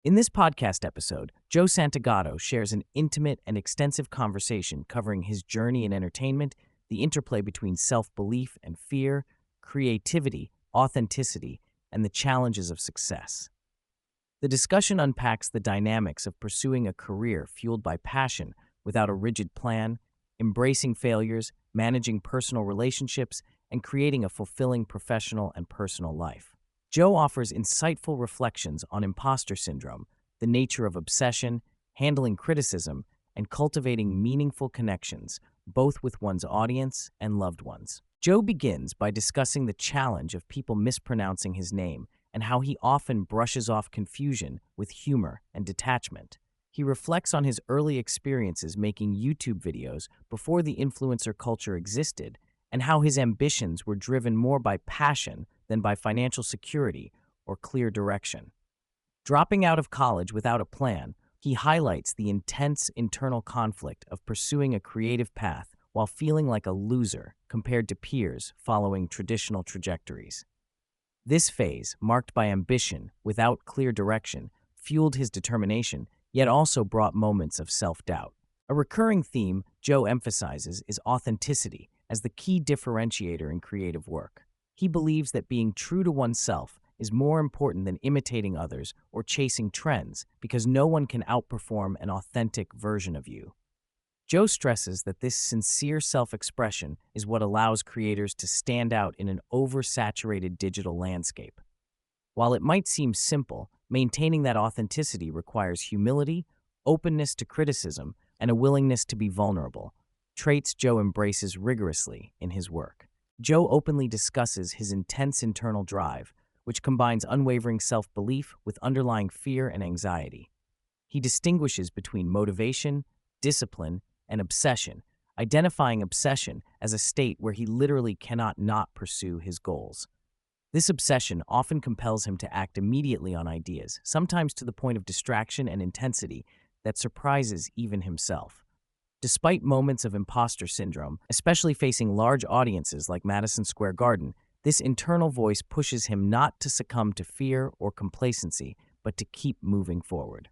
In this podcast episode, Joe Santagato shares an intimate and extensive conversation covering his journey in entertainment, the interplay between self-belief and fear, creativity, authenticity, and the challenges of success. The discussion unpacks the dynamics of pursuing a career fueled by passion without a rigid plan, embracing failures, managing personal relationships, and creating a fulfilling professional and personal life. Joe offers insightful reflections on imposter syndrome, the nature of obsession, handling criticism, and cultivating meaningful connections, both with one's audience and loved ones. Joe begins by discussing the challenge of people mispronouncing his name and how he often brushes off confusion with humor and detachment. He reflects on his early experiences making YouTube videos before the influencer culture existed and how his ambitions were driven more by passion than by financial security or clear direction. Dropping out of college without a plan, he highlights the intense internal conflict of pursuing a creative path while feeling like a loser compared to peers following traditional trajectories. This phase, marked by ambition without clear direction, fueled his determination, yet also brought moments of self-doubt. A recurring theme Joe emphasizes is authenticity as the key differentiator in creative work. He believes that being true to oneself is more important than imitating others or chasing trends because no one can outperform an authentic version of you. Joe stresses that this sincere self-expression is what allows creators to stand out in an oversaturated digital landscape. While it might seem simple, maintaining that authenticity requires humility, openness to criticism, and a willingness to be vulnerable, traits Joe embraces rigorously in his work. Joe openly discusses his intense internal drive, which combines unwavering self-belief with underlying fear and anxiety. He distinguishes between motivation, discipline, and obsession, identifying obsession as a state where he literally cannot not pursue his goals. This obsession often compels him to act immediately on ideas, sometimes to the point of distraction and intensity that surprises even himself. Despite moments of imposter syndrome, especially facing large audiences like Madison Square Garden, this internal voice pushes him not to succumb to fear or complacency, but to keep moving forward.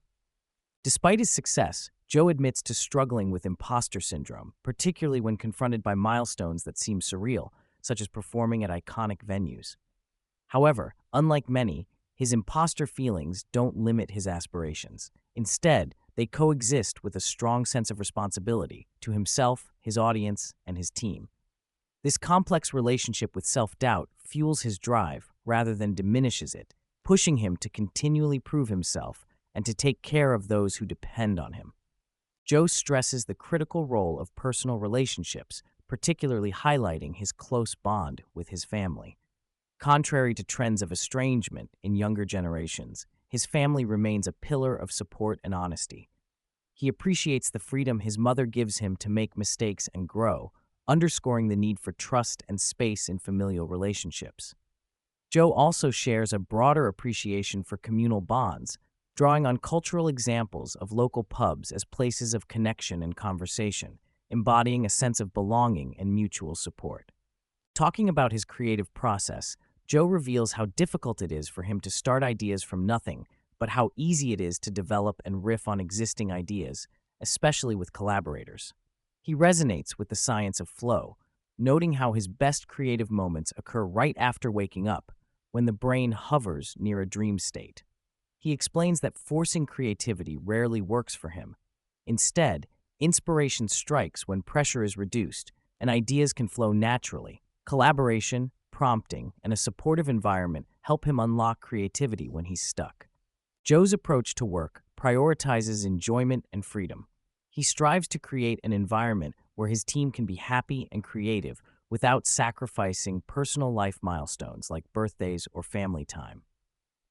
Despite his success, Joe admits to struggling with imposter syndrome, particularly when confronted by milestones that seem surreal, such as performing at iconic venues. However, unlike many, his imposter feelings don't limit his aspirations. Instead, they coexist with a strong sense of responsibility to himself, his audience, and his team. This complex relationship with self-doubt fuels his drive rather than diminishes it, pushing him to continually prove himself and to take care of those who depend on him. Joe stresses the critical role of personal relationships, particularly highlighting his close bond with his family. Contrary to trends of estrangement in younger generations, his family remains a pillar of support and honesty. He appreciates the freedom his mother gives him to make mistakes and grow, underscoring the need for trust and space in familial relationships. Joe also shares a broader appreciation for communal bonds, drawing on cultural examples of local pubs as places of connection and conversation, embodying a sense of belonging and mutual support. Talking about his creative process, Joe reveals how difficult it is for him to start ideas from nothing, but how easy it is to develop and riff on existing ideas, especially with collaborators. He resonates with the science of flow, noting how his best creative moments occur right after waking up, when the brain hovers near a dream state. He explains that forcing creativity rarely works for him. Instead, inspiration strikes when pressure is reduced and ideas can flow naturally. Collaboration, prompting, and a supportive environment help him unlock creativity when he's stuck. Joe's approach to work prioritizes enjoyment and freedom. He strives to create an environment where his team can be happy and creative without sacrificing personal life milestones like birthdays or family time.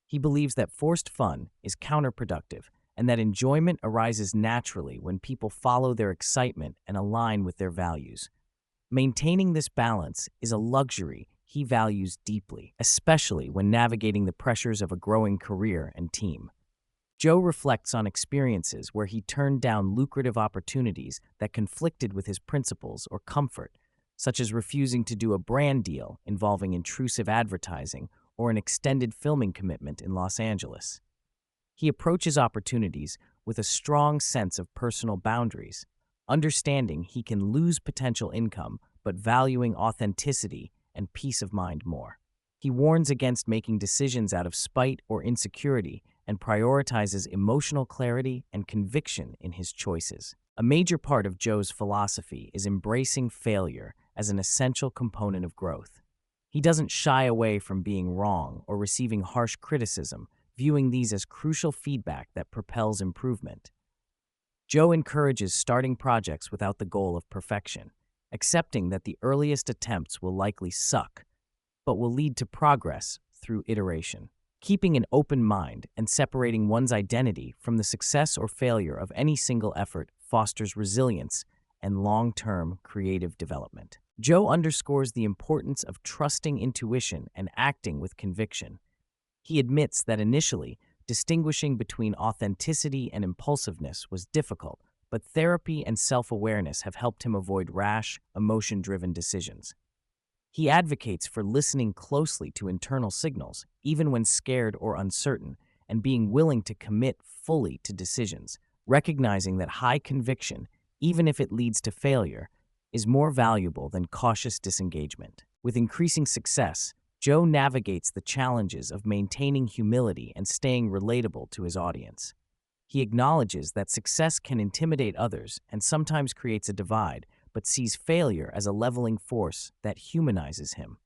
He believes that forced fun is counterproductive and that enjoyment arises naturally when people follow their excitement and align with their values. Maintaining this balance is a luxury he values deeply, especially when navigating the pressures of a growing career and team. Joe reflects on experiences where he turned down lucrative opportunities that conflicted with his principles or comfort, such as refusing to do a brand deal involving intrusive advertising or an extended filming commitment in Los Angeles. He approaches opportunities with a strong sense of personal boundaries, understanding he can lose potential income but valuing authenticity and peace of mind more. He warns against making decisions out of spite or insecurity and prioritizes emotional clarity and conviction in his choices. A major part of Joe's philosophy is embracing failure as an essential component of growth. He doesn't shy away from being wrong or receiving harsh criticism, viewing these as crucial feedback that propels improvement. Joe encourages starting projects without the goal of perfection, accepting that the earliest attempts will likely suck, but will lead to progress through iteration. Keeping an open mind and separating one's identity from the success or failure of any single effort fosters resilience and long-term creative development. Joe underscores the importance of trusting intuition and acting with conviction. He admits that initially, distinguishing between authenticity and impulsiveness was difficult, but therapy and self-awareness have helped him avoid rash, emotion-driven decisions. He advocates for listening closely to internal signals, even when scared or uncertain, and being willing to commit fully to decisions, recognizing that high conviction, even if it leads to failure, is more valuable than cautious disengagement. With increasing success, Joe navigates the challenges of maintaining humility and staying relatable to his audience. He acknowledges that success can intimidate others and sometimes creates a divide, but sees failure as a leveling force that humanizes him.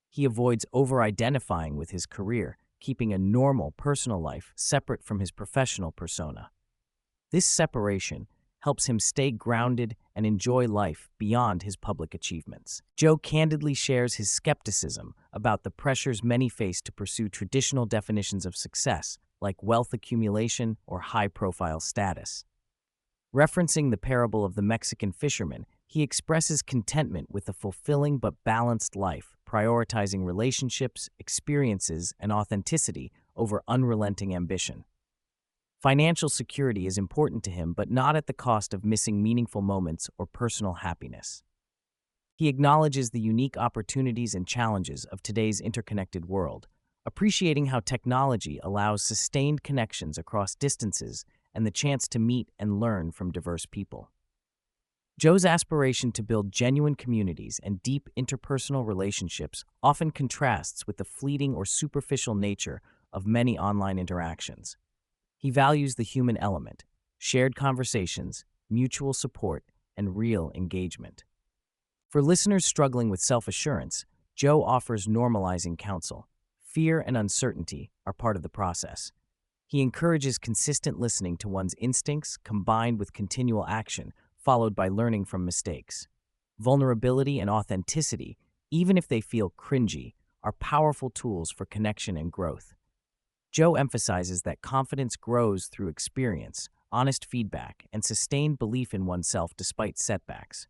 He avoids over-identifying with his career, keeping a normal personal life separate from his professional persona. This separation helps him stay grounded and enjoy life beyond his public achievements. Joe candidly shares his skepticism about the pressures many face to pursue traditional definitions of success, like wealth accumulation or high-profile status. Referencing the parable of the Mexican fisherman, he expresses contentment with a fulfilling but balanced life, prioritizing relationships, experiences, and authenticity over unrelenting ambition. Financial security is important to him, but not at the cost of missing meaningful moments or personal happiness. He acknowledges the unique opportunities and challenges of today's interconnected world, appreciating how technology allows sustained connections across distances and the chance to meet and learn from diverse people. Joe's aspiration to build genuine communities and deep interpersonal relationships often contrasts with the fleeting or superficial nature of many online interactions. He values the human element, shared conversations, mutual support, and real engagement. For listeners struggling with self-assurance, Joe offers normalizing counsel. Fear and uncertainty are part of the process. He encourages consistent listening to one's instincts combined with continual action, followed by learning from mistakes. Vulnerability and authenticity, even if they feel cringy, are powerful tools for connection and growth. Joe emphasizes that confidence grows through experience, honest feedback, and sustained belief in oneself despite setbacks.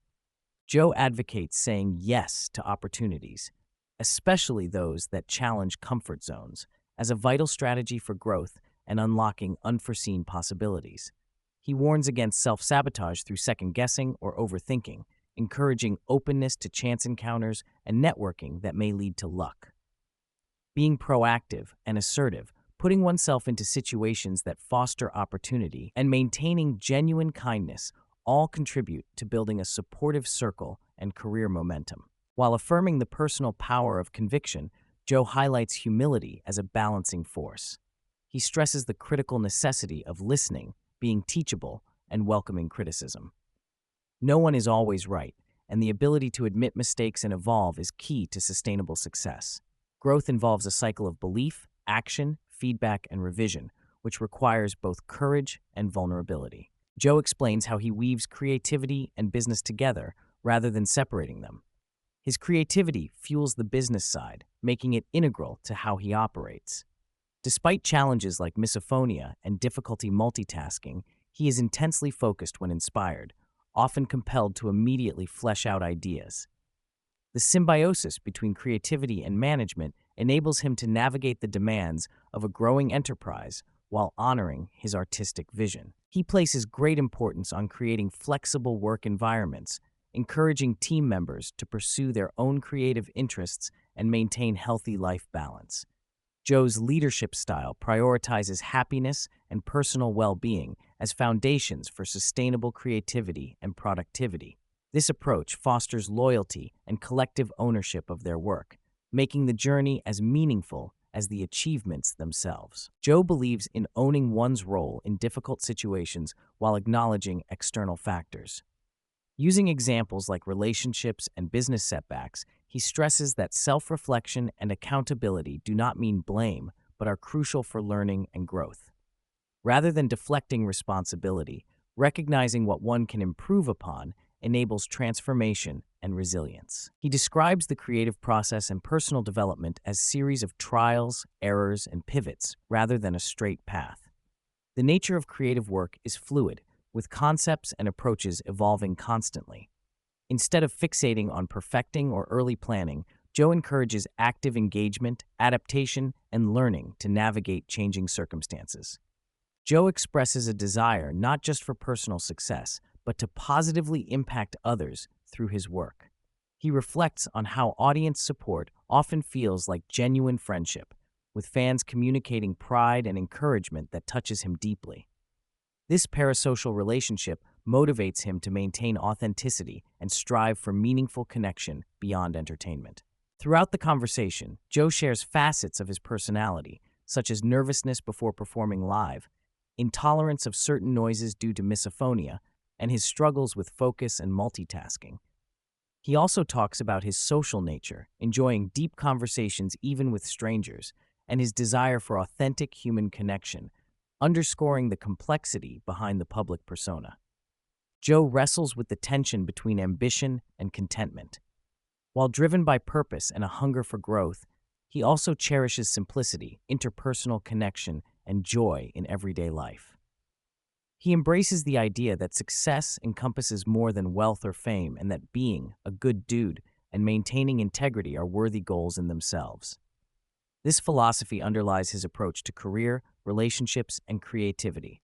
Joe advocates saying yes to opportunities, especially those that challenge comfort zones, as a vital strategy for growth and unlocking unforeseen possibilities. He warns against self-sabotage through second-guessing or overthinking, encouraging openness to chance encounters and networking that may lead to luck. Being proactive and assertive, putting oneself into situations that foster opportunity, and maintaining genuine kindness all contribute to building a supportive circle and career momentum. While affirming the personal power of conviction, Joe highlights humility as a balancing force. He stresses the critical necessity of listening, being teachable, and welcoming criticism. No one is always right, and the ability to admit mistakes and evolve is key to sustainable success. Growth involves a cycle of belief, action, feedback, and revision, which requires both courage and vulnerability. Joe explains how he weaves creativity and business together rather than separating them. His creativity fuels the business side, making it integral to how he operates. Despite challenges like misophonia and difficulty multitasking, he is intensely focused when inspired, often compelled to immediately flesh out ideas. The symbiosis between creativity and management enables him to navigate the demands of a growing enterprise while honoring his artistic vision. He places great importance on creating flexible work environments, encouraging team members to pursue their own creative interests and maintain healthy life balance. Joe's leadership style prioritizes happiness and personal well-being as foundations for sustainable creativity and productivity. This approach fosters loyalty and collective ownership of their work, making the journey as meaningful as the achievements themselves. Joe believes in owning one's role in difficult situations while acknowledging external factors. Using examples like relationships and business setbacks, he stresses that self-reflection and accountability do not mean blame, but are crucial for learning and growth. Rather than deflecting responsibility, recognizing what one can improve upon enables transformation and resilience. He describes the creative process and personal development as series of trials, errors, and pivots rather than a straight path. The nature of creative work is fluid, with concepts and approaches evolving constantly. Instead of fixating on perfecting or early planning, Joe encourages active engagement, adaptation, and learning to navigate changing circumstances. Joe expresses a desire not just for personal success, but to positively impact others through his work. He reflects on how audience support often feels like genuine friendship, with fans communicating pride and encouragement that touches him deeply. This parasocial relationship motivates him to maintain authenticity and strive for meaningful connection beyond entertainment. Throughout the conversation, Joe shares facets of his personality, such as nervousness before performing live, intolerance of certain noises due to misophonia, and his struggles with focus and multitasking. He also talks about his social nature, enjoying deep conversations even with strangers, and his desire for authentic human connection, underscoring the complexity behind the public persona. Joe wrestles with the tension between ambition and contentment. While driven by purpose and a hunger for growth, he also cherishes simplicity, interpersonal connection, and joy in everyday life. He embraces the idea that success encompasses more than wealth or fame, and that being a good dude and maintaining integrity are worthy goals in themselves. This philosophy underlies his approach to career, relationships, and creativity.